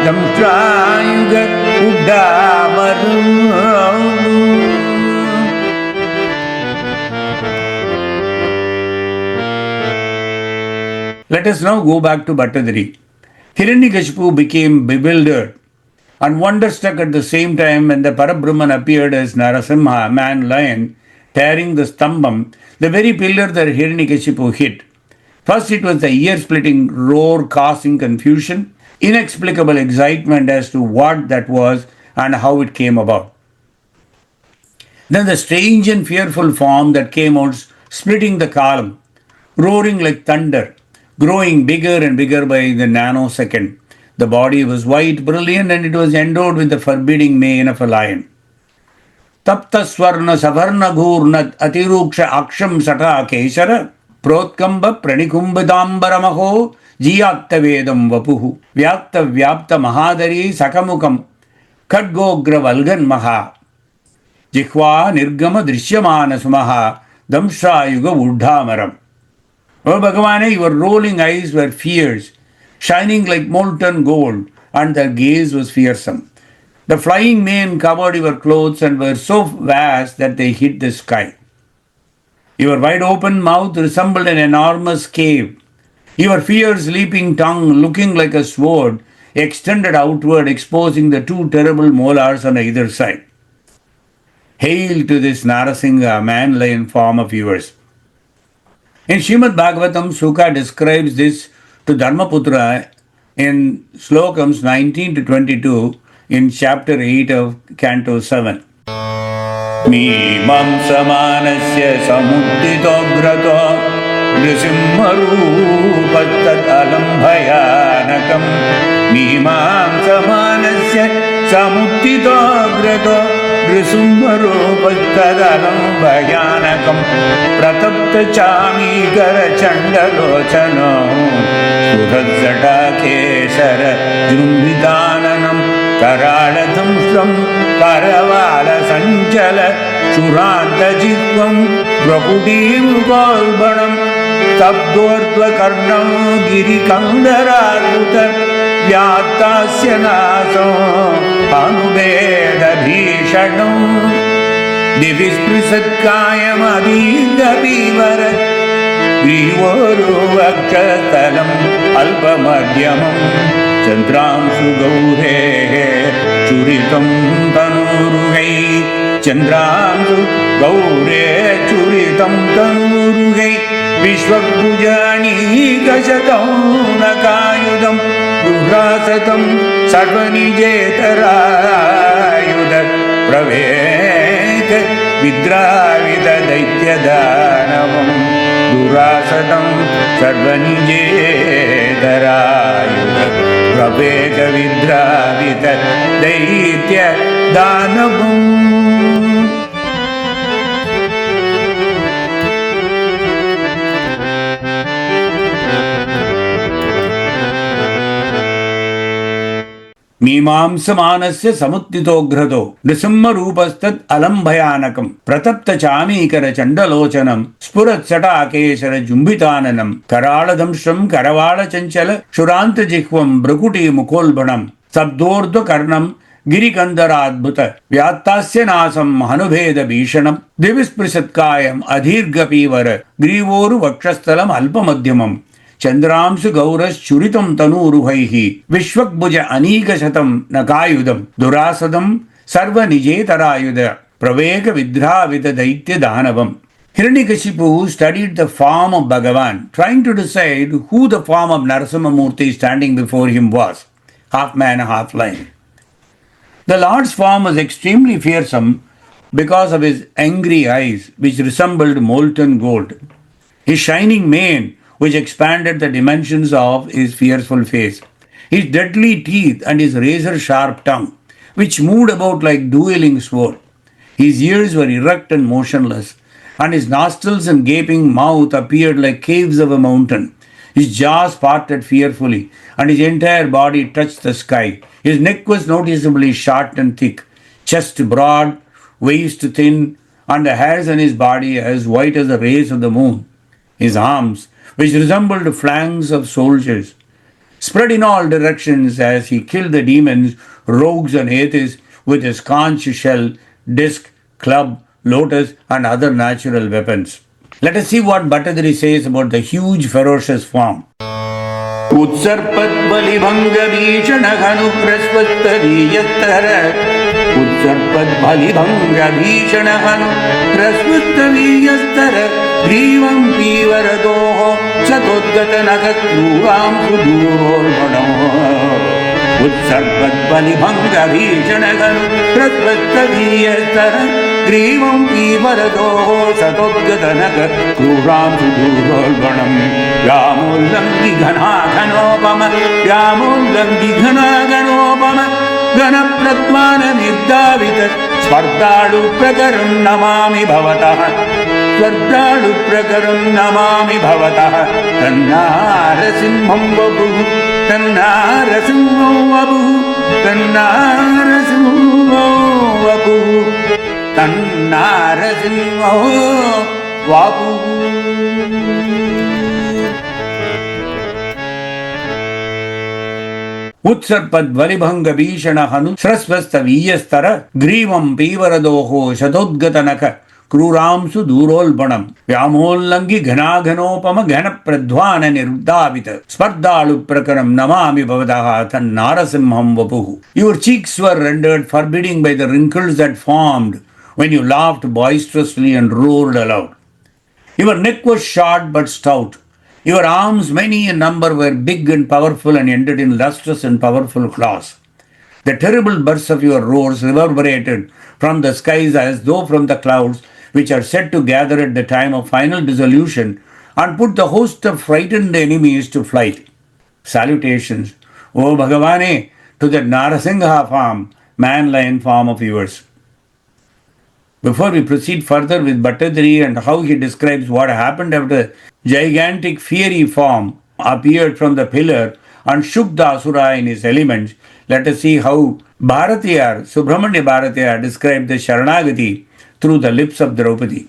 Damstrayuga Uddamaru. Let us now go back to Bhattadri. Hiranyakasipu became bewildered and wonderstruck at the same time when the Parabrahman appeared as Narasimha, a man-lion, tearing the stambam, the very pillar that Hiranyakasipu hit. First it was the ear-splitting roar causing confusion, inexplicable excitement as to what that was and how it came about. Then the strange and fearful form that came out splitting the column, roaring like thunder, growing bigger and bigger by the nanosecond. The body was white, brilliant, and it was endowed with the forbidding mane of a lion. Tapta swarna savarna ghurnat atiruksha aksham sata kesara protkamba pranikumbadambaramaho jiyakta vedam vapuhu vyakta vyapta mahadari sakamukam khadgogra valgan maha jihva nirgama drishyamana sumaha damshayuga uddhamaram. Oh Bhagavane, your rolling eyes were fierce, shining like molten gold, and their gaze was fearsome. The flying mane covered your clothes and were so vast that they hid the sky. Your wide open mouth resembled an enormous cave. Your fierce leaping tongue, looking like a sword, extended outward, exposing the two terrible molars on either side. Hail to this Narasimha, man-lion form of yours. In Srimad Bhagavatam, Sukha describes this to Dharmaputra in slokams 19 to 22 in chapter 8 of Canto 7. Mimam samanasya samuddhitograto nrisimharupattat alambhayanakam. Mimam samanasya samuddhitograto nrisimharupattat pratapta chamikara chandalochano sudhazzata kesara jumbidananam karalatamsam karavala sanchala shuranta jitvam brakudim golbanam sabdortva karnam girikandararuta vyattasya naso anubeda bhishanam divisprisattkayam adhigabivara grivoru vakshatalam alpamadhyamam chandramsu gaure churitam tanurugai chandramsu gaure churitam tanurugai vishwabhujani kashatam nakayudam duhrasatam sarvanijetarayuda praveka vidravida daitya danavam durasadam sarvanijetarayuda praveka vidravida daitya danavam. मीमांसमानस्य समुत्थितोग्रतो नृसिंहरूपस्तत् अलम्भयानकम् प्रतप्त चामीकर चण्डलोचनम् स्फुरत्सटाकेशर जुम्बिताननम् कराळदंश्रम् करवाळचञ्चल शुरान्तजिह्वम् भ्रुकुटी मुखोल्बणम् शब्दोर्ध्वकर्णम् गिरिकन्दराद्भुत व्यात्तास्य नासम् हनुभेद भीषणम् दिविस्पृशत्कायम् अधीर्घपीवर ग्रीवोरु वक्षस्थलम् अल्पमध्यमम् Chandranshu गौरश्चुरितं तनूरुहैः विश्वक्भुज अनीकशतं नकायुधं दुरासदं सर्वनिजेतरायुध प्रवेग विद्रावित दैत्य दानवम्. Hiranyakasipu studied the form of Bhagavan, trying to decide who the form of Narasimha-murti standing before him was, half man, half lion. The Lord's form was extremely fearsome because of his angry eyes, which resembled molten gold. His shining mane, which expanded the dimensions of his fearful face, his deadly teeth and his razor-sharp tongue, which moved about like dueling sword. His ears were erect and motionless, and his nostrils and gaping mouth appeared like caves of a mountain. His jaws parted fearfully, and his entire body touched the sky. His neck was noticeably short and thick, chest broad, waist thin, and the hairs on his body as white as the rays of the moon. His arms, which resembled flanks of soldiers, spread in all directions as he killed the demons, rogues and atheists with his conch shell, disc, club, lotus and other natural weapons. Let us see what Bhattadri says about the huge ferocious form. उत्सर्पद्बलिभङ्गभीषणहनुप्रस्वत्तवीयस्तर उत्सर्पद्बलिभङ्गभीषणहनुप्रस्वत्तवीयस्तर ग्रीवं पीवरदोः शतोद्गतनखक्रूरां सुदूरोर्गणो उत्सर्पद्बलिभङ्गभीषणहनुप्रस्वत्तवीयस्तर ग्रीवं पीवरदोः शतोद्गतनखक्रूरां सुदूरोर्गणं व्यामोल्लङ्घि घनाघनोपम व्यामोल्लङ्घि घनाघनोपम गणप्रत्वाननिर्धावित स्पर्धाळुप्रकरं Namami भवतः स्पर्धाळुप्रकरं नमामि भवतः तन्नारसिंहं वपुः तन्नारसिंहं वपुः तन्नारसिंहो वपुः तन्नारसिंहो वपुः उत्सर्पद्बलिभङ्गभीषणहनु स्रस्वस्तवीयस्तर ग्रीवं पीवरदोः शतोद्गतनख क्रूरांसु दूरोल्बणं व्यामोल्लङ्घि घनाघनोपम घनप्रध्वान निर्धावित स्पर्धाळुप्रकरं नमामि भवतः तन्नारसिंहं वपुः. Your cheeks were rendered forbidding by the wrinkles that formed when you laughed boisterously and roared aloud. Your neck was short but stout. Your arms, many in number, were big and powerful and ended in lustrous and powerful claws. The terrible bursts of your roars reverberated from the skies as though from the clouds, which are said to gather at the time of final dissolution and put the host of frightened enemies to flight. Salutations, O Bhagavane, to the Narasimha form, man-lion form of yours. Before we proceed further with Bhattadri and how he describes what happened after gigantic fiery form appeared from the pillar and shook the asura in his elements, let us see how Bharatiyar, Subramanya Bharatiyar, described the Sharanagati through the lips of Draupadi.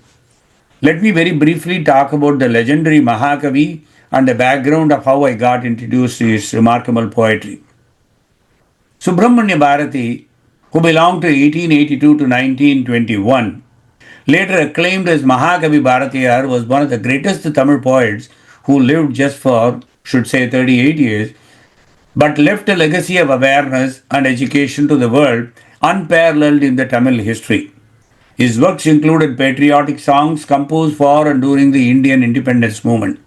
Let me very briefly talk about the legendary Mahakavi and the background of how I got introduced to his remarkable poetry. Subramanya Bharati, who belonged to 1882 to 1921, later acclaimed as Mahakavi Bharatiyar, was one of the greatest Tamil poets who lived just for, should say, 38 years, but left a legacy of awareness and education to the world unparalleled in the Tamil history. His works included patriotic songs composed for and during the Indian independence movement.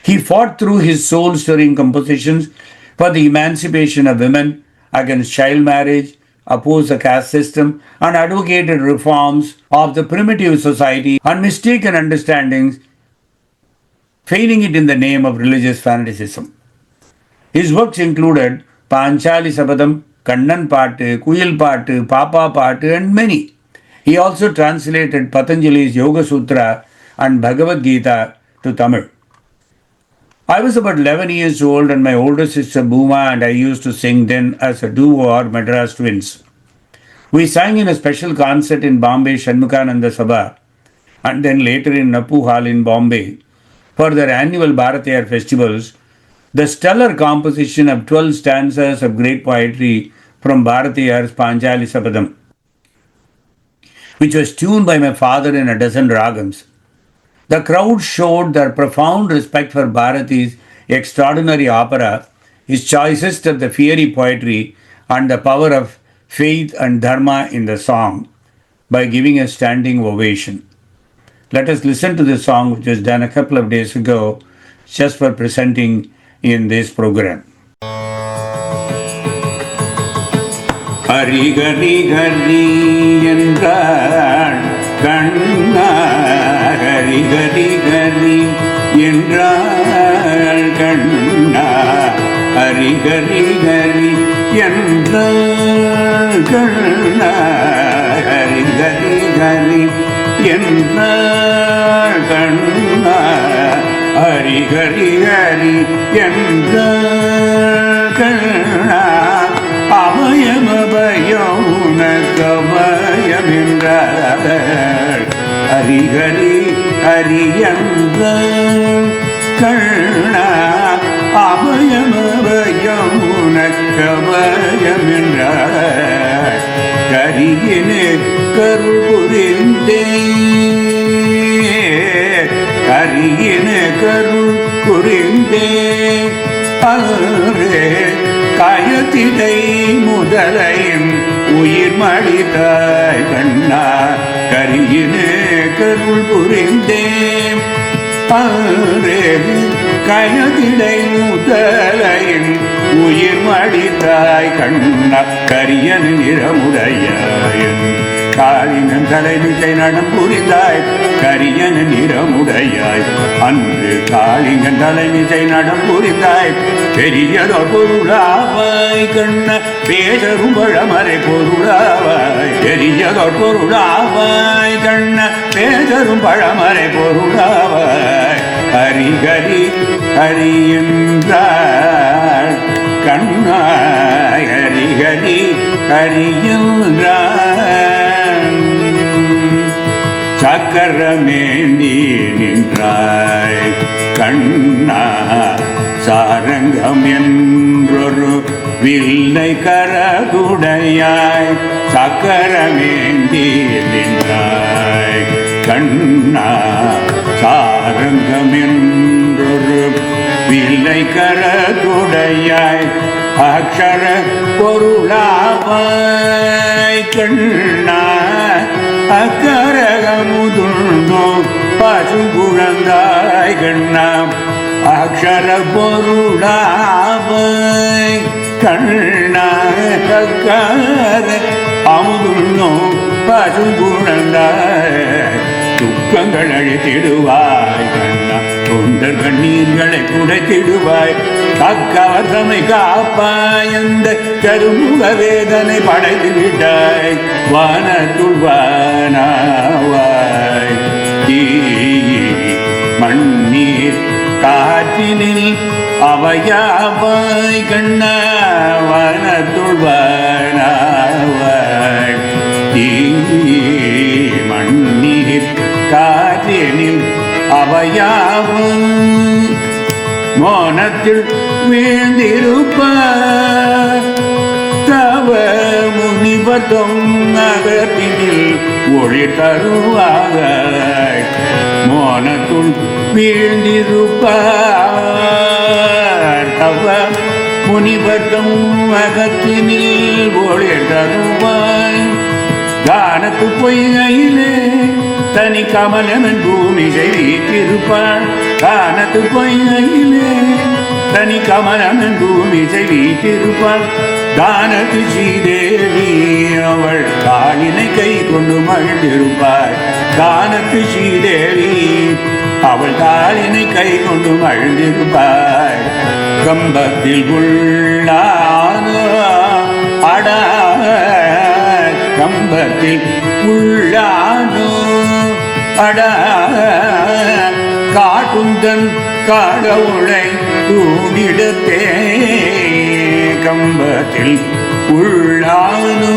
He fought through his soul-stirring compositions for the emancipation of women, against child marriage, opposed the caste system, and advocated reforms of the primitive society and mistaken understandings, feigning it in the name of religious fanaticism. His works included Panchali Sabatam, Kannan Paattu, Kuyil Paattu, Papa Paattu, and many. He also translated Patanjali's Yoga Sutra and Bhagavad Gita to Tamil. I was about 11 years old and my older sister Bhuma and I used to sing then as a duo or Madras twins. We sang in a special concert in Bombay Shanmukananda Sabha and then later in Nappu Hall in Bombay for their annual Bharatiyar festivals, the stellar composition of 12 stanzas of great poetry from Bharatiyar's Panchali Sabatam, which was tuned by my father in a dozen ragams. The crowd showed their profound respect for Bharati's extraordinary opera, his choicest of the fiery poetry, and the power of faith and dharma in the song by giving a standing ovation. Let us listen to this song which was done a couple of days ago just for presenting in this program. Hari Hari Hari என்றாள் கண்ணா Hari Hari Hari என்றாள் கண்ணா Hari Hari Hari என்றாள் கண்ணா Hari Hari Hari என்றாள் கண்ணா Hari Hari Hari என்றாள் கண்ணா அபயம் அபயம் உனக்கபயம் என்றாள் Hari Hari Hari என்றாள் கண்ணா அபயம் அபயம் கவயம் என்றார் கரியினே கருள் புரிந்தே கரியினே கருள் புரிந்தே அன்றே காயத்திடை முதலையும் உயிர் மடித்தாய் கண்ணா கரியினே கருள் புரிந்தேன் அன்றே கயத்திடை முதலையும் உயிர் மடித்தாய் கண்ணா கரியன் நிறமுடையாயன் காளினன் தலைமிசை நடம் புரிந்தாய் கரியன் நிறமுடையாய் அன்று காளிங்கன் தலைமிசை நடம் புரிந்தாய் பெரியதோ பொருளாவாய் கண்ண பேசரும் பழமறை பொருளாவாய் பெரியதோ பொருளாவாய் கண்ண பேசரும் பழமறை பொருளாவாய் ஹரி ஹரி ஹரி என்றார் கண்ணாய் ஹரி ஹரி ஹரி என்றார் சக்கரமேந்தி நின்றாய் கண்ணா சாரங்கம் என்றொரு வில்லை கரகுடையாய் சக்கரமேந்தி நின்றாய் கண்ணா சாரங்கம் என்றொரு வில்லை கரகுடையாய் அக்ஷர பொருளாவாய் கண்ணா அக்கரகமுதுண்டோ பசுகுழந்தாய் கண்ணா அக்ஷர பொருளாவாய் கண்ணா அக்கர அமுதுண்டோ பசுகுழந்தாய் துக்கங்கள் அழித்திடுவாய் கண்ணா தொண்டர் கண்ணீர்களை குடைத்திடுவாய் கக்கவசமை காப்பாய் அந்த கருமுக வேதனை படைத்து விட்டாய் வானத்துள் வானாவாய் மண்ணீர் காற்றினில் அவையாவாய் கண்ணா வானத்துள் வானாவாய் மண்ணீர் காற்றினில் அவையாவும் மோனத்தில் வீழ்ந்திருப்பார் தவ முனிவர் தொங்ககத்தினில் ஒளி தருவாய் மோனத்துள் வீழ்ந்திருப்பார் தவ முனிவர் தொங்ககத்தினில் ஒளி தருவாய் கானத்து பொய்கையிலே தனி கமலமன் பூமி செய்திருப்பாள் கானத்து பொய்கையிலே தனி கமலமன் பூமி செய்திருப்பாள் தானத்து ஸ்ரீதேவி அவள் காலினை கை கொண்டு மகிழ்ந்திருப்பாள் தானத்து ஸ்ரீதேவி அவள் காலினை கை கொண்டு மகிழ்ந்திருப்பாள் கம்பத்தில் உள்ளான அடா கம்பத்தில் உள்ளானோ அடா காட்டுந்தன் கடவுளை தூணிடத்தே கம்பத்தில் உள்ளானோ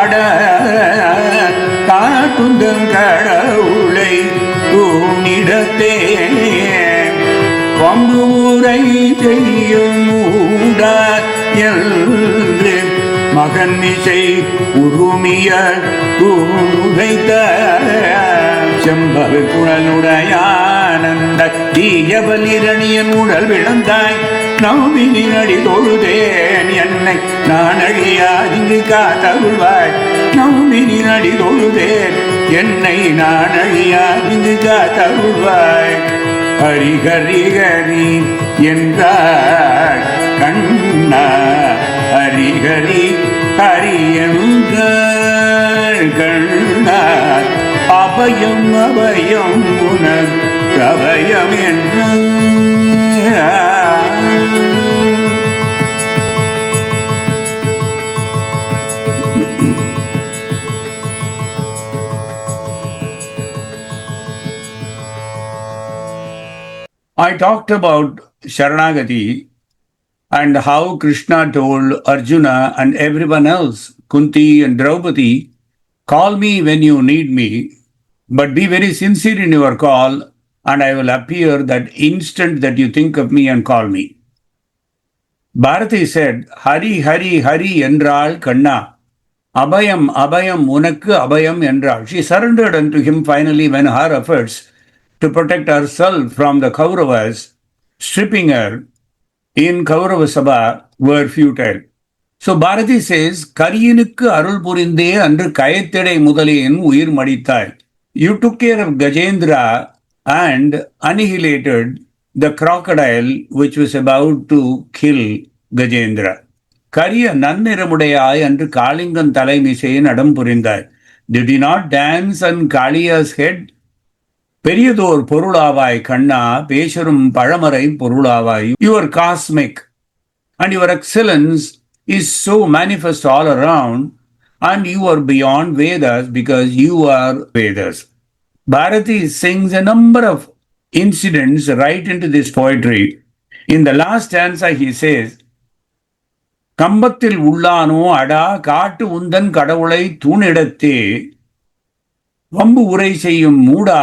அடா காட்டுந்தன் கடவுளை தூணிடத்தே பம்பு உரை செய்யும் மூடா என்று மகன் இசை உருமிய தூவைத்த செம்பவ குழலுடையானந்த தீயவலிரணியன் உடல் விழுந்தாய் நவமினடி தொழுதேன் என்னை நான் அழியாதிங்கு காத்தருள்வாய் நவமினடி தொழுதேன் என்னை நான் அழியாதிங்கு காத்தருள்வாய் ஹரி ஹரி ஹரி என்றார் கண்ணா ஹரி ஹரி ஹரி என்றார் கண்ணா அபயம் அபயம் உனக்கு அபயம் என்றார். I talked about Sharanagati and how Krishna told Arjuna and everyone else, Kunti and Draupadi, call me when you need me, but be very sincere in your call, and I will appear that instant that you think of me and call me. Bharati said, Hari, Hari, Hari என்றாள் கண்ணா. Abhayam, Abhayam, உனக்கு அபயம் என்றாள். She surrendered unto him finally when her efforts to protect herself from the Kauravas, stripping her in Kaurava Sabha, were futile. So Bharati says, Kariyனுக்கு அருள் புரிந்தே அன்று கயத்திடை முதலியன் உயிர் மடித்தாய். You took care of Gajendra and annihilated the crocodile which was about to kill Gajendra. கரிய நன்னிறமுடையாய் அன்று காளிங்கன் தலைமிசையை நடம் புரிந்தாய். Did you not dance on Kaliya's head? பெரியதோர் பொருளாவாய் Kanna, பேசரும் பழமறை பொருளாவாய். You are cosmic and your excellence is so manifest all around, and you are beyond Vedas because you are Vedas. Bharati sings a number of incidents right into this poetry. In the last stanza he says, கம்பத்தில் உள்ளானோ அடா காட்டு உந்தன் கடவுளை தூணிடத்தே வம்பு உரை செய்யும் மூடா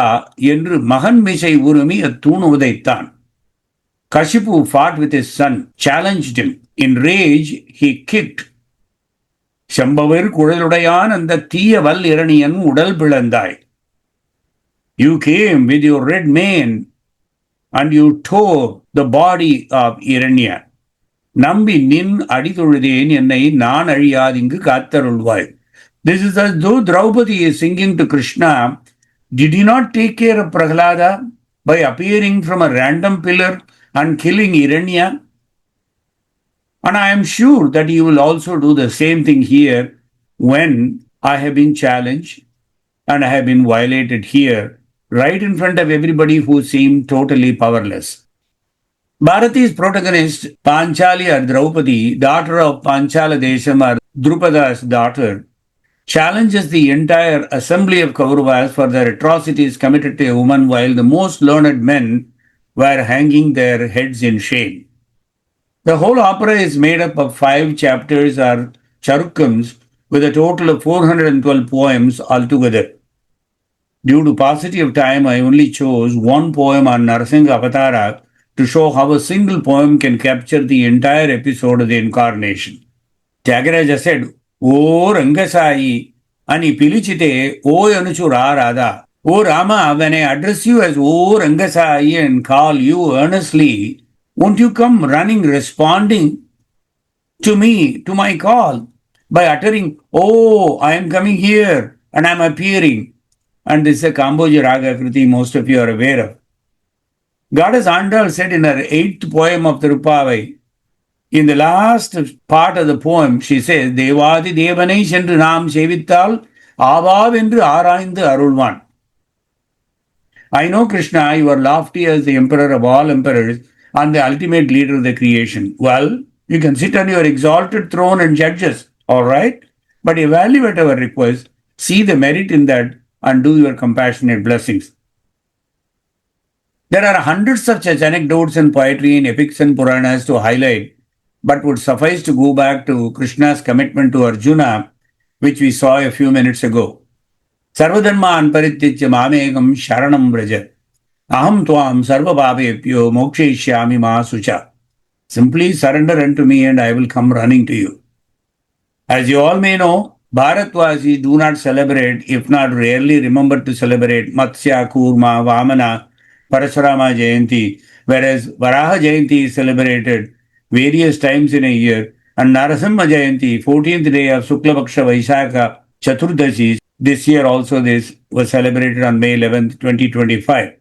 என்று மகன் மிசை உருமி அத்தூண் உதைத்தான். Kashipu fought with his son, challenged him. In rage, he kicked. சம்பவர் குழலுடையான் அந்த தீய வல் இரணியன் உடல் பிளந்தாய். You came with your red mane and you tore the body of Hiranya. நம்பி நின் அடிதொழுதேன் என்னை நான் அழியாதிங்கு காத்தருள்வாய். This is as though Draupadi is singing to Krishna, did you not take care of Prahlada by appearing from a random pillar and killing Hiranya? And I am sure that you will also do the same thing here when I have been challenged and I have been violated here, right in front of everybody who seemed totally powerless. Bharati's protagonist, Panchali or Draupadi, daughter of Panchala Desham or Drupada's daughter, challenges the entire assembly of Kauravas for their atrocities committed to a woman while the most learned men were hanging their heads in shame. The whole opera is made up of 5 chapters or charukams with a total of 412 poems altogether. Due to paucity of time, I only chose one poem on Narasimha-avatārā to show how a single poem can capture the entire episode of the Incarnation. Tyagaraja said, O Rangasayi, ani pilichite O anuchu radha. O Rama, when I address you as O Rangasayi and call you earnestly, won't you come running, responding to me, to my call, by uttering, Oh, I am coming here and I am appearing. And this is a Kamboja Raga Kriti most of you are aware of. Goddess Andal said in her 8th poem of Thirupavai, in the last part of the poem, she says, Devadi Devanai Sendru Nam Sevittal Avavendru Araindu Arulvan. I know, Krishna, you are lofty as the emperor of all emperors and the ultimate leader of the creation. Well, you can sit on your exalted throne and judge us, all right? But evaluate our request, see the merit in that, and do your compassionate blessings. There are hundreds of such anecdotes and poetry in epics and Puranas to highlight, but would suffice to go back to Krishna's commitment to Arjuna, which we saw a few minutes ago. Sarvadharman parititya mamegam sharanam vraja. Aham tvam sarva bhavepyo mokshayishyami ma sucha. Simply surrender unto me and I will come running to you. As you all may know, Bharatvasis do not celebrate, if not rarely remember to celebrate Matsya, Kurma, Vamana, Parashurama Jayanti, whereas Varaha Jayanti is celebrated various times in a year, and Narasimha Jayanti, 14th day of Suklapaksha Vaishakha Chaturdashi, this year also this was celebrated on May 11th, 2025.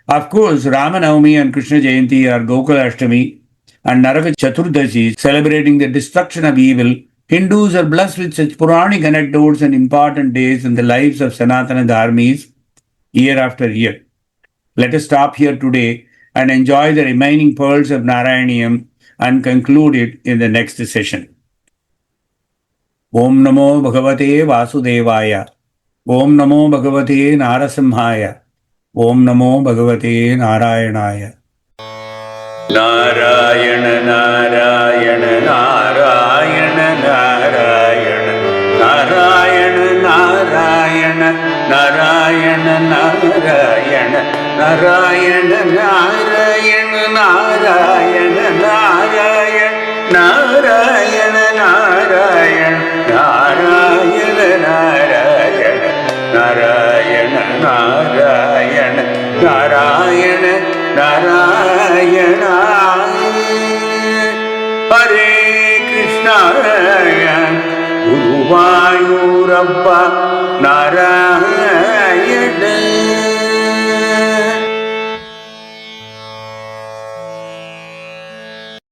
Of course, Ramanavami and Krishna Jayanti are Gokulashtami and Naraka Chaturdashi, celebrating the destruction of evil. Hindus are blessed with such Puranic anecdotes and important days in the lives of Sanatana Dharmis year after year. Let us stop here today and enjoy the remaining pearls of Narayaneeyam and conclude it in the next session. Om Namo Bhagavate Vasudevaya. Om Namo Bhagavate Narasimhaya. Om Namo Bhagavate Narayanaya. Narayana Narayana Narayana Narayana Narayana Narayana Narayana Narayana Narayana Narayana Narayana Narayana Narayana Narayana Narayana Narayana Narayana Narayana Narayana Narayana Hare Krishna Guruvayurappa Narayana